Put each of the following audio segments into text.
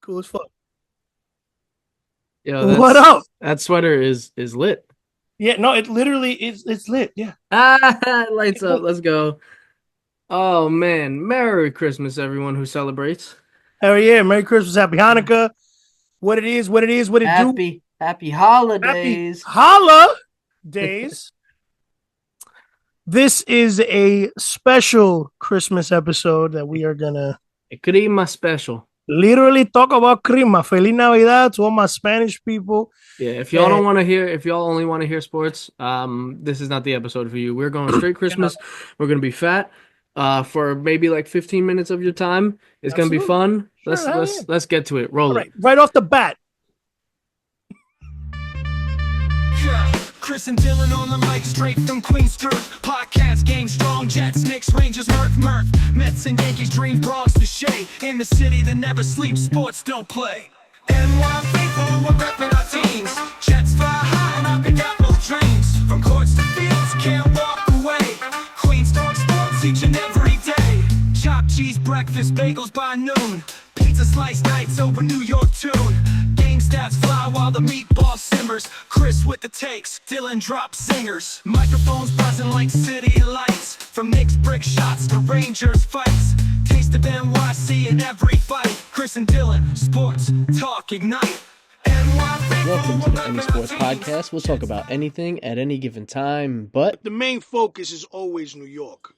Cool as fuck. Yo, What up? that sweater is lit. Yeah, no, it literally is. It's lit. Yeah. Ah, lights up. Let's go. Oh man, Merry Christmas, everyone who celebrates. Hell yeah! Merry Christmas, Happy Hanukkah. What it is, what it is, what it do. Happy Happy holidays. holla days. This is a special Christmas episode that we are gonna It could eat my special. literally talk about crema. Feliz Navidad to all my Spanish people. Yeah, if y'all And don't want to hear, if y'all only want to hear sports, this is not the episode for you. We're going straight you know, Christmas. We're gonna be fat, for maybe like 15 minutes of your time. It's gonna be absolutely. fun. Sure, hell yeah. Let's get to it. Roll All it. right, right off the bat. Yeah. Chris and Dylan on the mic, straight from Queens Street. Podcast game strong, Jets, Knicks, Rangers, Murph, Mets and Yankees, dream Bronx to Shea. In the city that never sleeps, sports don't play. NY faithful, we're repping our teams. Jets fly high and I've been down both trains. From courts to fields, can't walk away. Queens talk sports each and every day. Chopped cheese breakfast, bagels by noon. Pizza slice nights over New York tune. Game stats fly while the meatball simmers. Chris with the takes, Dylan drops singers. Microphones buzzing like city lights. From Knicks brick shots to Rangers fights. Taste of NYC in every fight. Chris and Dylan, sports talk ignite. Welcome to the Any Sports Podcast. We'll talk about anything at any given time, but The main focus is always New York.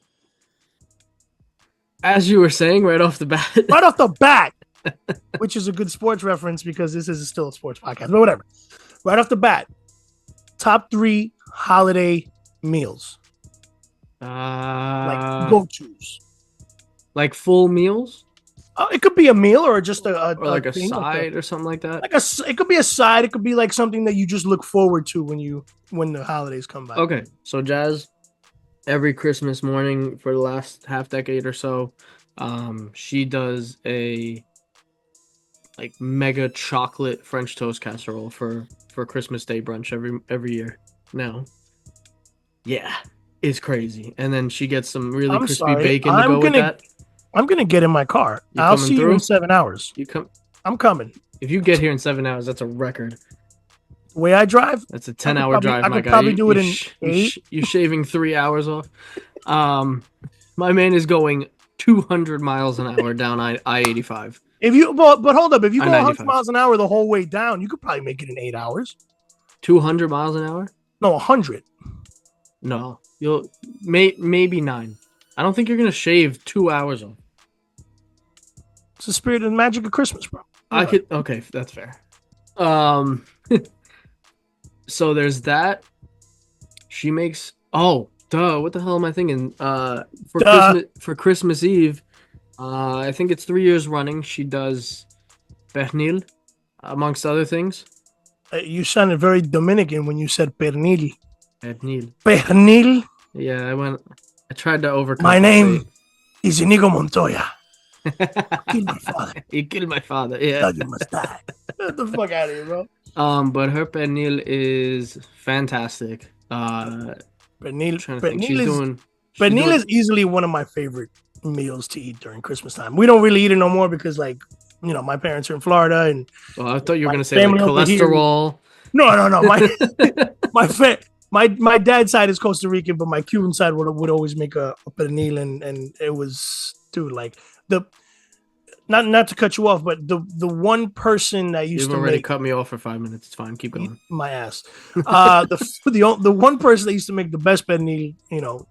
as you were saying right off the bat, Right off the bat, which is a good sports reference because this is still a sports podcast, but whatever. Right off the bat, top 3 holiday meals, like go-tos. like full meals It could be a meal or just or like a thing, side or something like that. it could be a side. It could be like something that you just look forward to when the holidays come by. Okay, so Jazz, every Christmas morning for the last half decade or so, she does a like mega chocolate French toast casserole for Christmas Day brunch every year. Now, yeah, it's crazy. And then she gets some really I'm crispy sorry. bacon to go with that. I'm gonna get in my car. You I'll coming see you through? in 7 hours. You come I'm coming. if you get here in 7 hours, that's a record. The way I drive, That's a 10-hour drive, I my could guy. probably do it in 8. You're shaving 3 hours off. My man is going 200 miles an hour down I-85. But hold up, if you go 100 I-95. miles an hour the whole way down, you could probably make it in 8 hours. 200 miles an hour? No, 100. No, you'll maybe 9. I don't think you're gonna shave 2 hours off. It's the spirit and magic of Christmas, bro. I could. Okay, that's fair. So there's that. She makes. Oh, duh. What the hell am I thinking? For Christmas Eve, I think it's 3 years running. She does pernil, amongst other things. You sounded very Dominican when you said pernil. Pernil. Pernil. Yeah, I tried to overcome. My name is Inigo Montoya. Kill my father. He killed my father. Yeah. Now you must die. Get the fuck out of here, bro. But her pernil is fantastic. Pernil. Trying to think. She's doing is easily one of my favorite meals to eat during Christmas time. We don't really eat it no more because, like, you know, my parents are in Florida, and Well, I thought you were my gonna say like family over here- cholesterol. no. My dad's side is Costa Rican, but my Cuban side would always make a pernil, and it was, dude, like the not to cut you off, but the one person that used You've to already make cut me off for 5 minutes. It's fine. Keep going. my ass. The one person that used to make the best pernil, you know,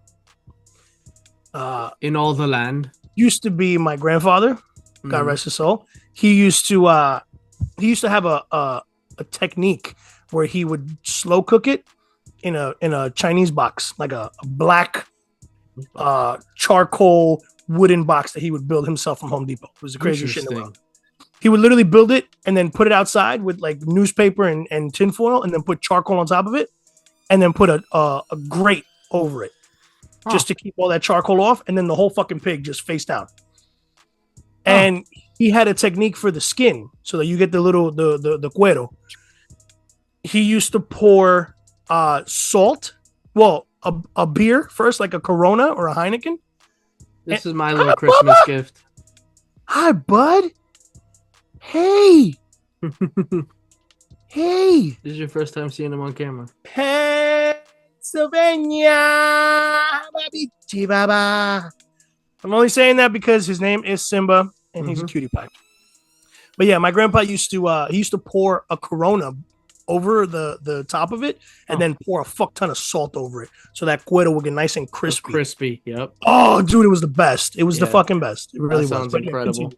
In all the land. used to be my grandfather. God Mhm. rest his soul. He used to have a technique where he would slow cook it in a Chinese box, like a black charcoal wooden box that he would build himself from Home Depot. It was the craziest shit in the world. He would literally build it and then put it outside with like newspaper and tinfoil, and then put charcoal on top of it, and then put a grate over it, just to keep all that charcoal off, and then the whole fucking pig just face down. And he had a technique for the skin so that you get the little the cuero. He used to pour salt, a beer first, like a Corona or a Heineken. This is my little Christmas gift. Hi, bud. Hey, This hey, is your first time seeing him on camera. Pennsylvania, baby, baba. I'm only saying that because his name is Simba and he's a cutie pie. But yeah, my grandpa used to pour a Corona over the top of it and then pour a fuck ton of salt over it so that cuero would get nice and crispy. Crispy. Yep. Oh, dude, it was the best. It was the Yeah. fucking best. It really That sounds was. But yeah, incredible.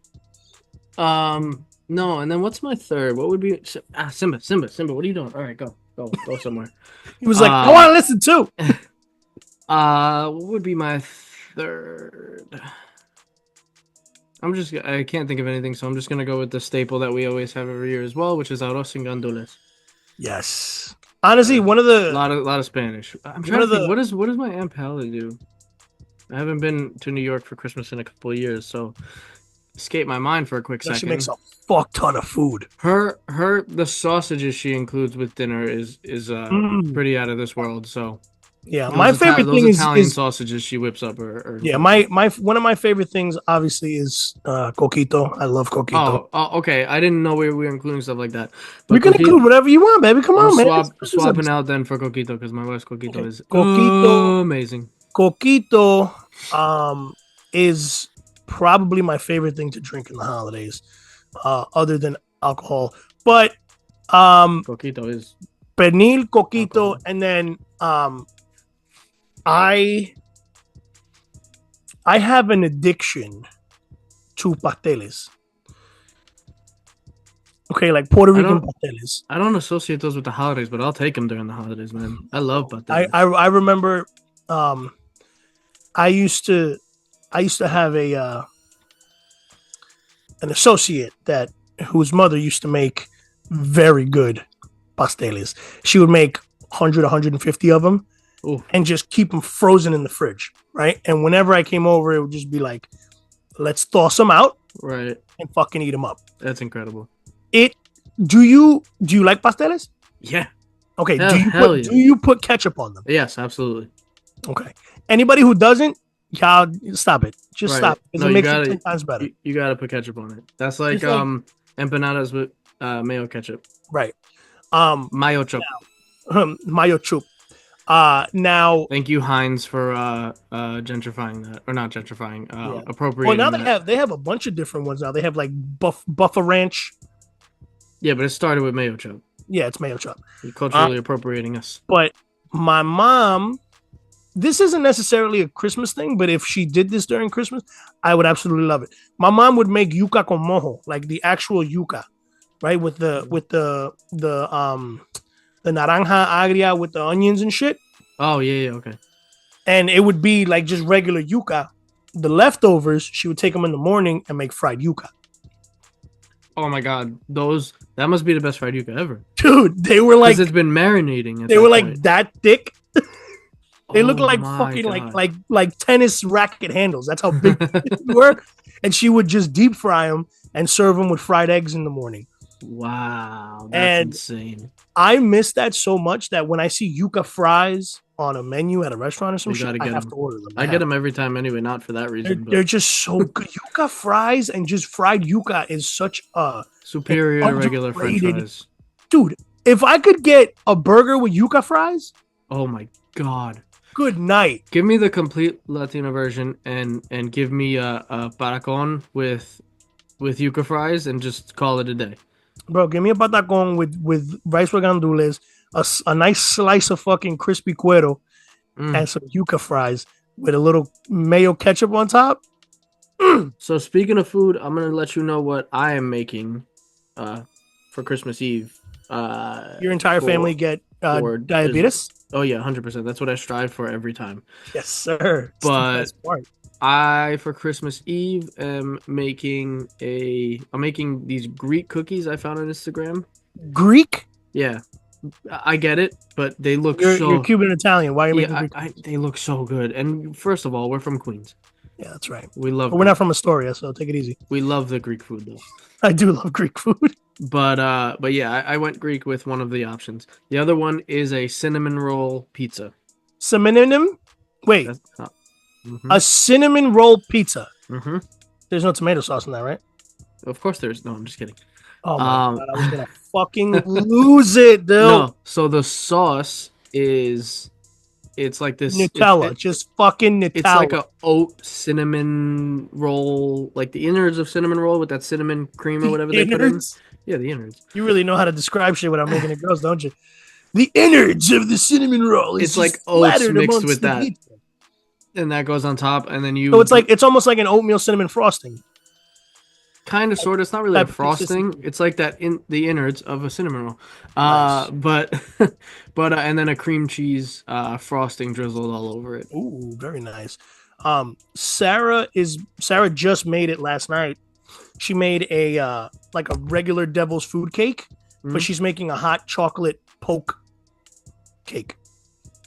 continue. No, and then what's my third? What would be Simba? What are you doing? All right, go somewhere. He was like, I want to listen too. What would be my third? I can't think of anything, so I'm just gonna go with the staple that we always have every year as well, which is arroz sin gandules. Yes. Honestly, one of the A lot of Spanish. I'm trying to think, what does my Aunt Pally do? I haven't been to New York for Christmas in a couple of years, so escape my mind for a quick second. she makes a fuck ton of food. The sausages she includes with dinner is pretty out of this world. So yeah, my favorite thing is Italian sausages she whips up. Yeah, my one of my favorite things obviously is coquito. I love coquito. Oh, okay. I didn't know we were including stuff like that. We can include whatever you want, baby. Come on, man. Swapping out then for coquito because my wife's coquito is amazing. Coquito is probably my favorite thing to drink in the holidays, other than alcohol. But coquito is pernil, coquito, alcohol. And then I have an addiction to pasteles. Okay, like Puerto Rican pasteles. I don't associate those with the holidays, but I'll take them during the holidays, man. I love pasteles. I remember I used to have an associate whose mother used to make very good pasteles. She would make 100, 150 of them. Ooh. And just keep them frozen in the fridge, right? And whenever I came over, it would just be like, let's toss them out, right, and fucking eat them up. That's incredible. Do you like pasteles? Yeah. Okay. Do you put ketchup on them? Yes, absolutely. Okay. Anybody who doesn't, y'all stop it. Just stop. It makes it 10 times better. You gotta put ketchup on it. That's like empanadas with mayo ketchup. Right. Mayo chup. Mayo chup. Now thank you, Heinz, for gentrifying that, or not gentrifying, appropriating. Well, now they have a bunch of different ones now. They have like Buffer Ranch. Yeah, but it started with mayo chup. Yeah, it's mayo chup. You're culturally appropriating us. But my mom, this isn't necessarily a Christmas thing, but if she did this during Christmas, I would absolutely love it. My mom would make yuca con mojo, like the actual yuca, right, with the naranja agria with the onions and shit. Oh, yeah, okay. And it would be like just regular yuca. The leftovers, she would take them in the morning and make fried yuca. Oh my god, that must be the best fried yuca ever. Dude, they were like, it's been marinating. They were like that thick. They look like fucking like tennis racket handles. That's how big they were. And she would just deep fry them and serve them with fried eggs in the morning. Wow, that's insane. I miss that so much that when I see yuca fries on a menu at a restaurant or some shit, I have to order them. I get them every time anyway, not for that reason. They're just so good. Yuca fries and just fried yuca is such a superior to regular French fries. Dude, if I could get a burger with yuca fries, oh my god. Good night. Give me the complete Latino version and give me a patacon with yuca fries and just call it a day. Bro, give me a patacon with rice with gandules, a nice slice of fucking crispy cuero, and some yuca fries with a little mayo ketchup on top. So speaking of food, I'm going to let you know what I am making for Christmas Eve. Your entire family get diabetes? Oh, yeah, 100%. That's what I strive for every time. Yes, sir. But I, for Christmas Eve, am making these Greek cookies I found on Instagram. Greek? Yeah. I get it, but they look You're Cuban Italian. Why are you making Greek? They look so good. And first of all, we're from Queens. Yeah, that's right. We're not from Astoria, so take it easy. We love the Greek food, though. I do love Greek food. But yeah, I went Greek with one of the options. The other one is a cinnamon roll pizza. Cinnamon? Wait. A cinnamon roll pizza. Mm-hmm. There's no tomato sauce in that, right? Of course there's. No, I'm just kidding. Oh my Um, god, I was gonna fucking lose it, dude. no, so the sauce is it's like this. Nutella, just fucking Nutella. It's like a oat cinnamon roll, like the innards of cinnamon roll with that cinnamon cream or whatever they put in. innards? Yeah, the innards. You really know how to describe shit without making it gross, don't you? The innards of the cinnamon roll. Is It's like just oats splattered mixed amongst with the that. pizza. And that goes on top, and then you. So it's almost like an oatmeal cinnamon frosting. kind of sort of. It's not really a Type of frosting. consistency. It's like that in the innards of a cinnamon roll. Nice. But and then a cream cheese frosting drizzled all over it. Ooh, very nice. Sarah just made it last night. She made a like a regular devil's food cake, Mhm. but she's making a hot chocolate poke cake.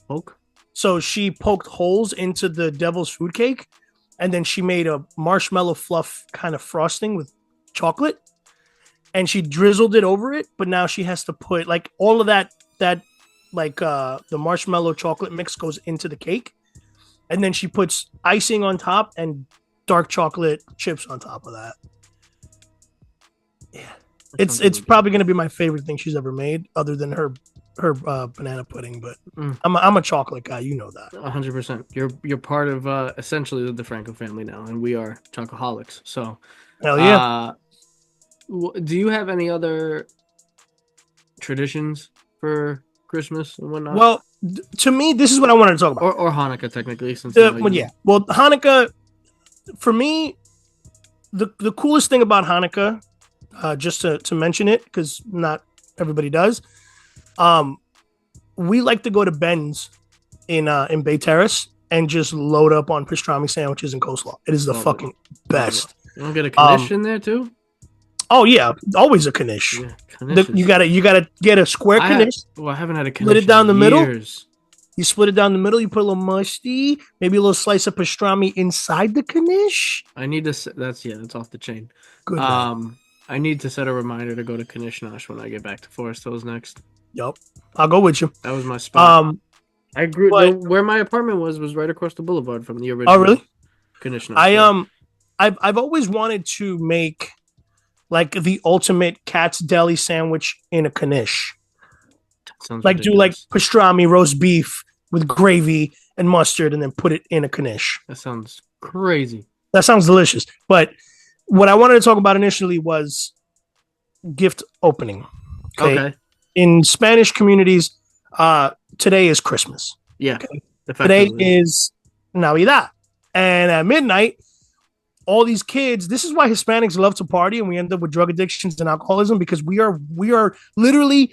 Poke. So she poked holes into the devil's food cake, and then she made a marshmallow fluff kind of frosting with chocolate, and she drizzled it over it. But now she has to put like all of that like the marshmallow chocolate mix goes into the cake, and then she puts icing on top and dark chocolate chips on top of that. Yeah, it's probably gonna be my favorite thing she's ever made, other than her banana pudding. But Mm. I'm a chocolate guy, you know that. 100%. You're part of essentially the Franco family now, and we are chocoholics. So, Hell yeah. Do you have any other traditions for Christmas and whatnot? Well, to me, this is what I wanted to talk about. or Hanukkah technically, since Well, Hanukkah, for me, the coolest thing about Hanukkah, just to mention it, because not everybody does, we like to go to Ben's in Bay Terrace and just load up on pastrami sandwiches and coleslaw. It is the Love it. fucking best. You don't get a knish in there too? Oh yeah, always a knish. Yeah, knish is- You gotta get a square I knish. haven't had a knish Split it down in the middle? years. You split it down the middle. You put a little musty, maybe a little slice of pastrami inside the knish. I need to. That's off the chain. Good. night. I need to set a reminder to go to Kanishnosh when I get back to Forest Hills next. Yup. I'll go with you. That was my spot. I grew but- where my apartment was right across the boulevard from the original. Oh really? Kanishnosh. I've always wanted to make like the ultimate Cat's Deli sandwich in a knish. Sounds Like do like ridiculous. pastrami roast beef with gravy and mustard, and then put it in a knish. That sounds crazy. That sounds delicious. But what I wanted to talk about initially was gift opening. Okay. In Spanish communities, today is Christmas. Yeah. Today Effectively. is Navidad. And at midnight, all these kids, this is why Hispanics love to party and we end up with drug addictions and alcoholism, because we are literally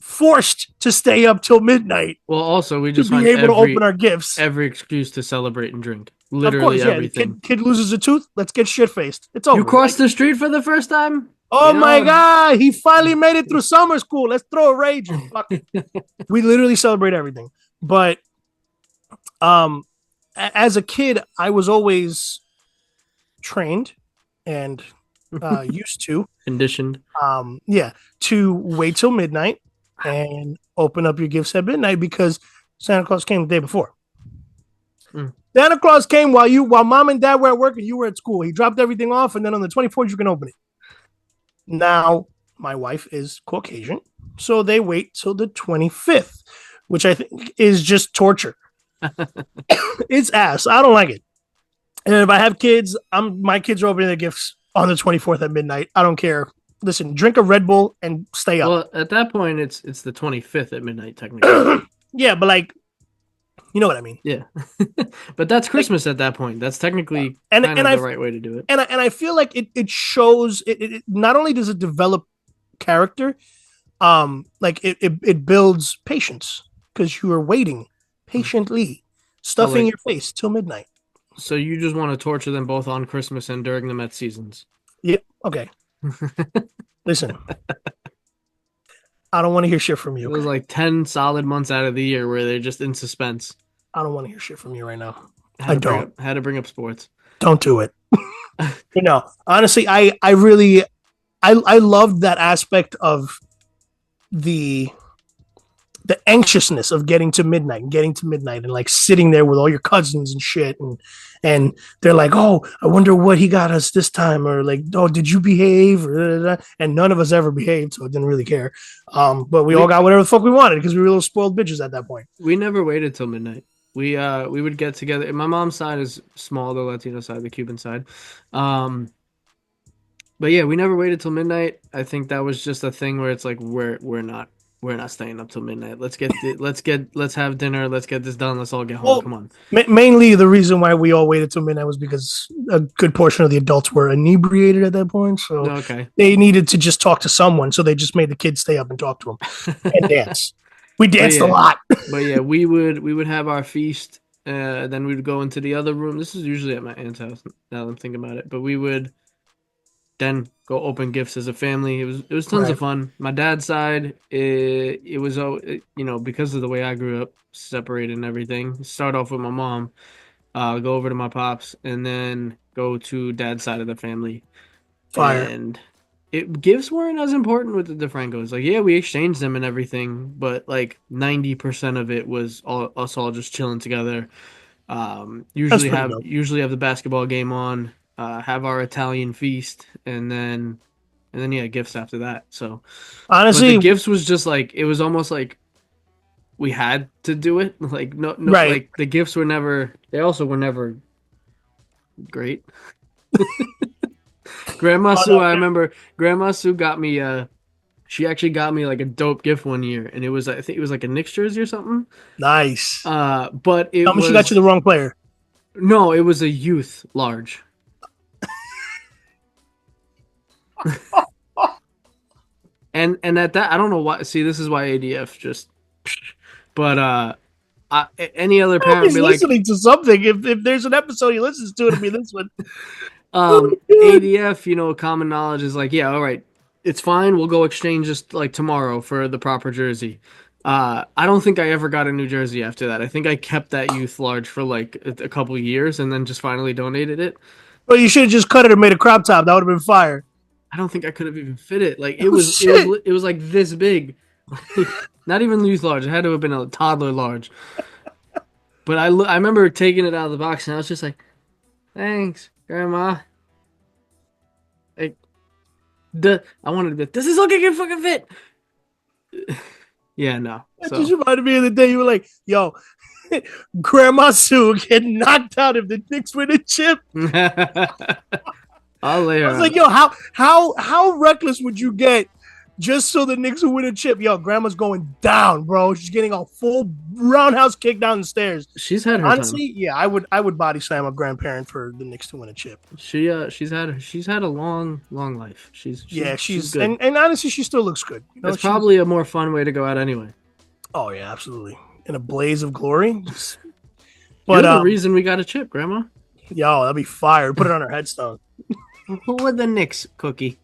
forced to stay up till midnight Well, also we to just be find able to open our gifts. every excuse to celebrate and drink. Of Literally course, yeah. The everything. kid loses a tooth. Let's get shit faced. It's over. You crossed the street for the first time? Oh Yeah. my God, he finally made it through summer school. Let's throw a rage. Fuck. We literally celebrate everything. But as a kid, I was always trained and used to Conditioned. to wait till midnight and open up your gifts at midnight, because Santa Claus came the day before. Mm. Santa Claus came while mom and dad were at work and you were at school. He dropped everything off, and then on the 24th you can open it. Now, my wife is Caucasian, so they wait till the 25th, which I think is just torture. It's ass. I don't like it. And if I have kids, my kids are opening their gifts on the 24th at midnight. I don't care. Listen, drink a Red Bull and stay up. Well, at that point it's the 25th at midnight technically. Yeah, but like, you know what I mean. Yeah. But that's Christmas at that point. That's technically And kind of I the right way to do it. and I feel like it shows it not only does it develop character, like it builds patience, because you are waiting patiently, stuffing like- your face till midnight. So you just want to torture them both on Christmas and during the Met seasons. Okay, listen, I don't want to hear shit from It you. was Okay? like 10 solid months out of the year where they're just in suspense. I don't want to hear shit from you right now. Had to bring up sports. Don't do it. But no, honestly, I really loved that aspect of the the anxiousness of getting to midnight and like sitting there with all your cousins and shit and they're like, oh, I wonder what he got us this time, or like, oh, did you behave, and none of us ever behaved, so I didn't really care. But we all got whatever the fuck we wanted because we were little spoiled bitches at that point. We never waited till midnight. We would get together. My mom's side is small, the Latino side, the Cuban side. But yeah, we never waited till midnight. I think that was just a thing where it's like we're not staying up till midnight. Let's have dinner. Let's get this done. Let's all get home. Well, come on. Mainly the reason why we all waited till midnight was because a good portion of the adults were inebriated at that point, so Okay. they needed to just talk to someone. So they just made the kids stay up and talk to them and dance. We danced a lot. But yeah, we would have our feast. Then we'd go into the other room. This is usually at my aunt's house. Now that I'm thinking about it, but we would then go open gifts as a family. It was tons of fun. My dad's side, it was because of the way I grew up, separated and everything. Start off with my mom, go over to my pops, and then go to dad's side of the family. Fire. And gifts weren't as important with the DeFrancos. Like, yeah, we exchanged them and everything, but like 90% of it was us all just chilling together. Usually have the basketball game on. Have our Italian feast, and then yeah, gifts after that. So honestly, but the gifts was just like, it was almost like we had to do it. Like no, right. Like the gifts were never. They also were never great. Grandma Sue, I remember Grandma Sue got me. She actually got me like a dope gift one year, and I think it was like a Knicks jersey or something. Nice. But it Tell me she got you the wrong player. No, it was a youth large. and at that, I don't know why. See, this is why ADF just. But any other parent would be listening to something. If there's an episode he listens to, it'll be this one. ADF, common knowledge is like, yeah, all right, it's fine. We'll go exchange just like tomorrow for the proper jersey. I don't think I ever got a new jersey after that. I think I kept that youth large for like a couple years and then just finally donated it. Well, you should have just cut it and made a crop top. That would have been fire. I don't think I could have even fit it. Like it was like this big. Not even youth large. It had to have been a toddler large. But I remember taking it out of the box and I was just like, thanks, Grandma. Like, I wanted to be like, does this look like it fucking fit? Yeah, no. That just reminded me of the day you were like, yo, Grandma Sue get knocked out if the Knicks win a chip. I'll lay her. I was like, yo, how reckless would you get just so the Knicks will win a chip? Yo, Grandma's going down, bro. She's getting a full roundhouse kick down the stairs. She's had her honestly, time. Yeah, I would body slam a grandparent for the Knicks to win a chip. She's had a long life. She's good. And honestly, she still looks good. That's probably a more fun way to go out anyway. Oh yeah, absolutely. In a blaze of glory. But you're the reason we got a chip, Grandma. Yo, that'd be fire. Put it on her headstone. Who were the Knicks, Cookie?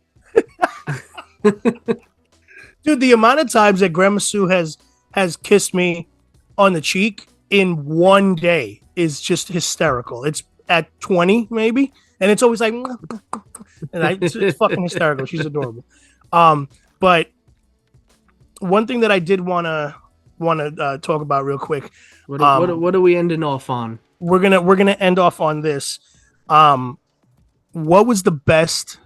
Dude, the amount of times that Grandma Sue has kissed me on the cheek in one day is just hysterical. It's at 20 maybe, and it's always like, and it's fucking hysterical. She's adorable. But one thing that I did want to talk about real quick. What are we ending off on? We're gonna end off on this. What was the best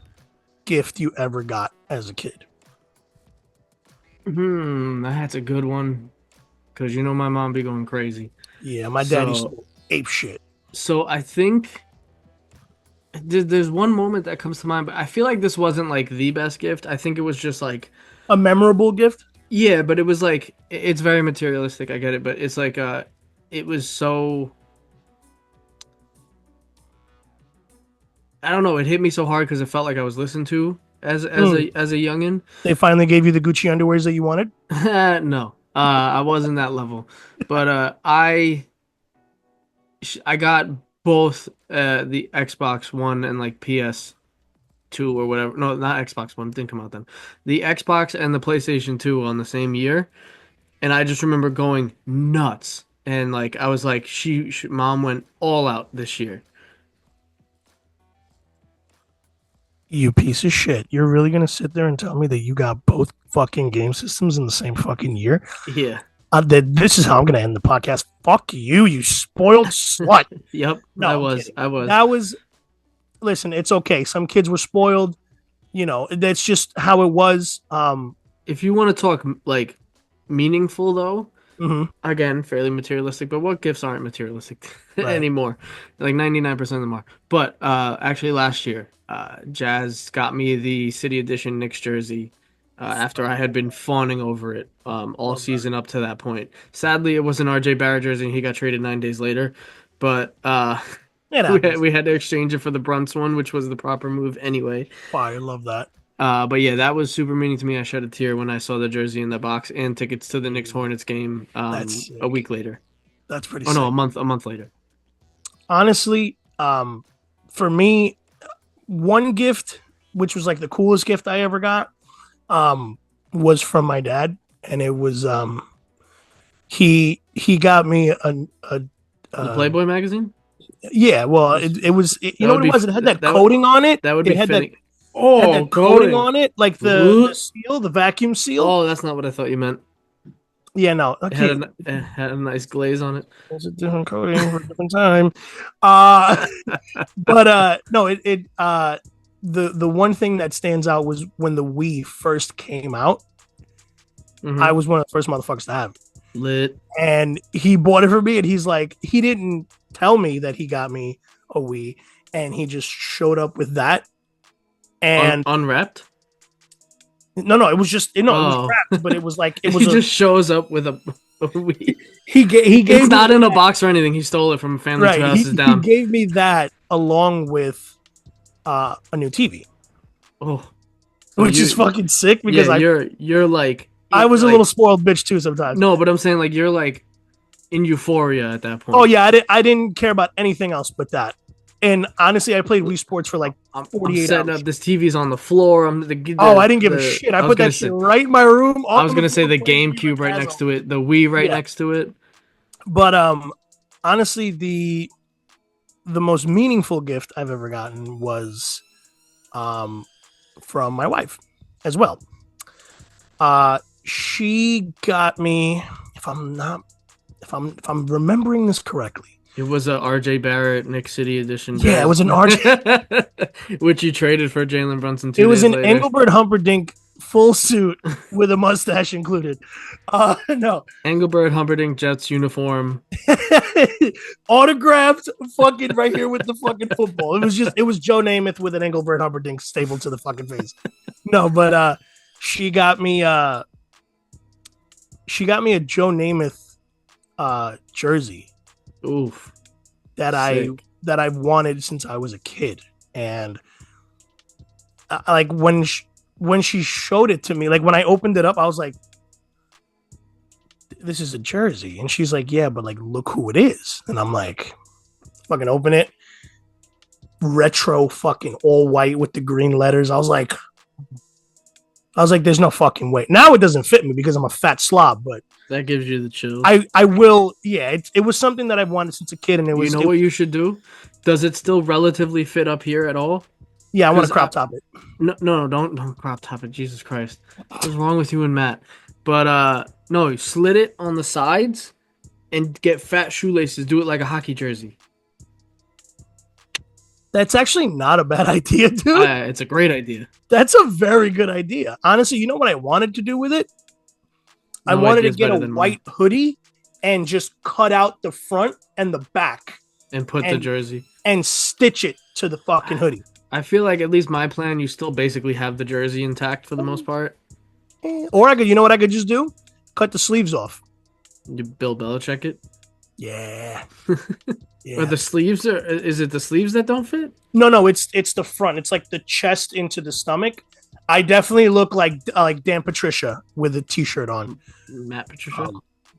gift you ever got as a kid? That's a good one. Because my mom be going crazy. Yeah, my dad used to ape shit. So I think there's one moment that comes to mind, but I feel like this wasn't like the best gift. I think it was just like a memorable gift. Yeah, but it was like, it's very materialistic. I get it, but it's like it was so. I don't know. It hit me so hard because it felt like I was listened to as a youngin. They finally gave you the Gucci underwears that you wanted? No, I wasn't that level, but I got both the Xbox One and like PS2 or whatever. No, not Xbox One. It didn't come out then. The Xbox and the PlayStation 2 on the same year, and I just remember going nuts. And like I was like, Mom went all out this year. You piece of shit. You're really going to sit there and tell me that you got both fucking game systems in the same fucking year? Yeah. This is how I'm gonna end the podcast. Fuck you, you spoiled slut. Yep, No, I I'm was. kidding. I was. That was. Listen, it's okay. Some kids were spoiled. You know, that's just how it was. If you want to talk like meaningful though, Mhm. again, fairly materialistic, but what gifts aren't materialistic Right. anymore? Like 99% of them are. But actually last year, Jazz got me the City Edition Knicks jersey after I had been fawning over it all season up to that point. Sadly, it was an RJ Barrett jersey and he got traded 9 days later. But It happens. we had to exchange it for the Brunts one, which was the proper move anyway. I love that. But yeah, that was super meaning to me. I shed a tear when I saw the jersey in the box and tickets to the Knicks Hornets game That's a sick. week later. That's pretty. Oh sick. no, a month later. Honestly, for me, one gift, which was like the coolest gift I ever got, was from my dad, and it was he got me The Playboy magazine? yeah, well, it was you know what it was? It had that coating on it. That would It be had fitting. had that coating on it, like the seal, the vacuum seal. Oh, that's not what I thought you meant. Yeah, no, It okay. had a nice glaze on it. It's a different coating for a different time. No, the one thing that stands out was when the Wii first came out. Mhm. I was one of the first motherfuckers to have it. Lit. And he bought it for me, and he's like, he didn't tell me that he got me a Wii, and he just showed up with that. And Unwrapped? no, it was just it was Oh. wrapped, but it was like it He was just shows up with a Wii. he gave It's me not in a that. box or anything. He stole it from family two Right. houses He down. gave me that along with a new TV, Oh. which is fucking sick because yeah, you're like I was a like- little spoiled bitch too sometimes. No, but I'm saying like you're like in euphoria at that point. Oh yeah, I didn't care about anything else but that. And honestly, I played Wii Sports for like I'm 48 setting hours. up. This TV's on the floor. I didn't give a shit. I put that shit right in my room. I was gonna say the GameCube right next to it, the Wii right next to it. But honestly, the most meaningful gift I've ever gotten was from my wife as well. She got me, if I'm remembering this correctly. It was a RJ Barrett Nick City edition. Yeah, it was an RJ, which you traded for Jalen Brunson. It was an Engelbert Humperdinck full suit with a mustache included. No, Engelbert Humperdinck Jets uniform, autographed, fucking right here with the fucking football. It was Joe Namath with an Engelbert Humperdinck stapled to the fucking face. No, but she got me a Joe Namath jersey. Oof. That I've wanted since I was a kid, and like when she showed it to me, like when I opened it up, I was like, "This is a jersey," and she's like, "Yeah, but like look who it is," and I'm like, "Fucking open it." Retro, fucking all white with the green letters. I was like, "There's no fucking way." Now it doesn't fit me because I'm a fat slob, but that gives you the chills. I will. Yeah, it was something that I've wanted since a kid, and it was. You know what you should do? Does it still relatively fit up here at all? Yeah, I want to crop top it. No, don't crop top it. Jesus Christ, what's wrong with you and Matt? But no, slit it on the sides and get fat shoelaces. Do it like a hockey jersey. That's actually not a bad idea, dude. It's a great idea. That's a very good idea. Honestly, you know what I wanted to do with it? I wanted to get a white hoodie and just cut out the front and the back and put the jersey and stitch it to the fucking hoodie. I feel like at least my plan, you still basically have the jersey intact for the most part. Or you know what I could just do? Cut the sleeves off. You Bill Belichick it? Yeah. Or the sleeves is it the sleeves that don't fit? No, it's the front. It's like the chest into the stomach. I definitely look like Dan Patricia with a t-shirt on. Matt Patricia?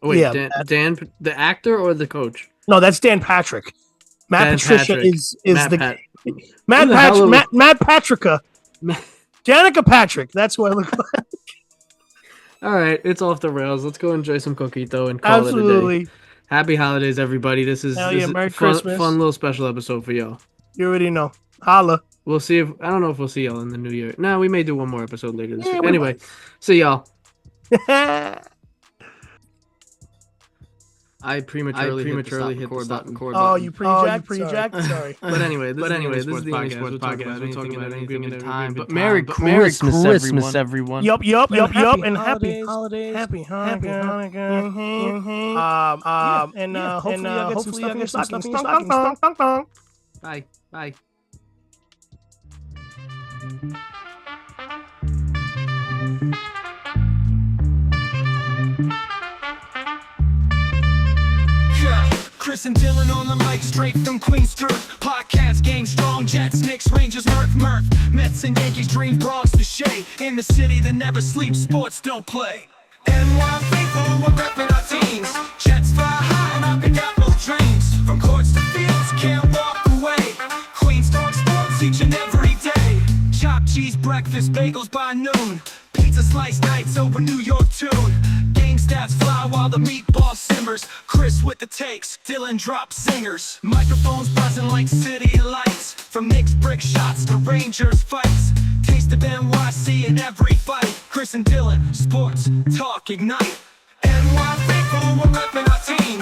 Wait, yeah, Dan the actor or the coach? No, that's Dan Patrick. Matt Patricia is Matt the Matt Patrick. Matt Patricka. Danica Patrick. That's who I look like. All right, it's off the rails. Let's go enjoy some coquito and call it a day. Happy holidays, everybody. This is Merry fun Christmas. Little special episode for y'all. You already know. Holla. We'll see if I don't know if we'll see y'all in the new year. No, we may do one more episode later this week. Anyway, see y'all. I prematurely hit the stop record Oh, button. you pre-jacked? Sorry. But anyway, this is the only sports podcast. We're talking about anything at any time. But Merry Christmas, everyone. Yup, and happy holidays. Happy Hanukkah. Hopefully I get some stuff in your stockings. Bye. Bye. Chris and Dylan on the mic, straight from Queens Truth. Podcast game strong, Jets, Knicks, Rangers, Murph. Mets and Yankees, dream Bronx to Shea. In the city that never sleeps, sports don't play. NY faithful, we're repping our teams. Jets fly high and I've got no dreams. From courts to fields, can't walk away. Queens talk sports each and every day. Chopped cheese breakfast, bagels by noon. Pizza slice nights over New York tune. Game stats fly while the meatball simmers. Chris with the takes, Dylan drops singers. Microphones buzzing like city lights. From Knicks brick shots to Rangers fights. Taste of NYC in every fight. Chris and Dylan, sports talk ignite. NY faithful, we're repping our team.